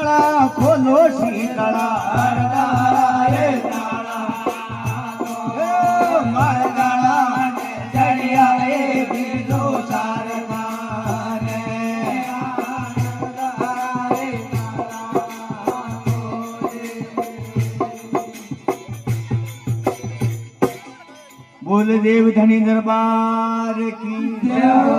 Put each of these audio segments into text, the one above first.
તાળા ખોલો શીતળા बोल देव धनी दरबार की जय हो,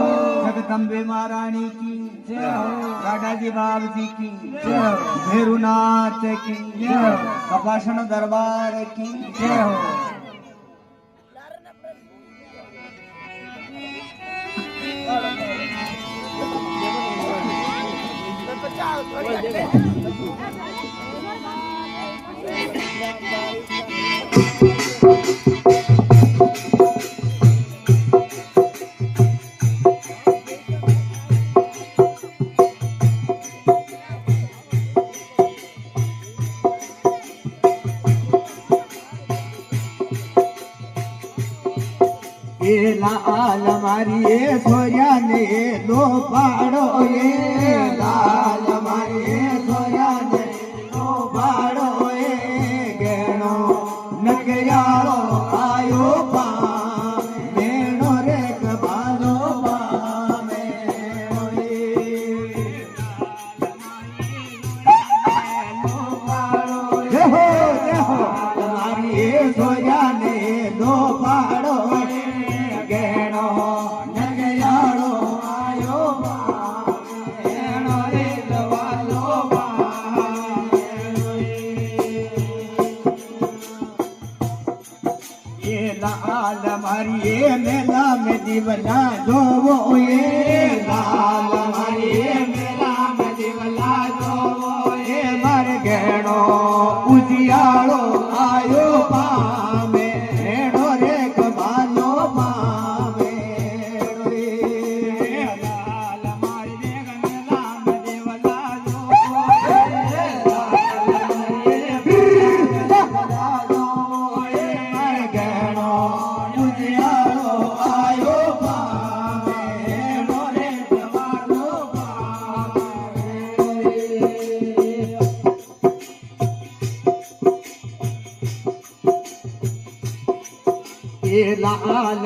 जगदम्बे महारानी की जय हो, दादाजी बाब जी की जय हो, भैरुनाथ की जय हो, कपासन दरबार की जय हो। लाल मारी सोया ने लो पाड़ो ये लाल मारी सोया ने लो पाड़ो ये गेणो नकयालो आयो पा गेणो रे कबालो पा मेणो जय हो मारी सोया ने लो पाड़ो लाल मारी मेला में दीवला जोवो ये लाल मारी मेला में दीवला जोवो ये मर गेणो उजियालो आयो पामे हेड़ो रे कबालो पामे लाल मारी मेला में दीवला जोवो लाल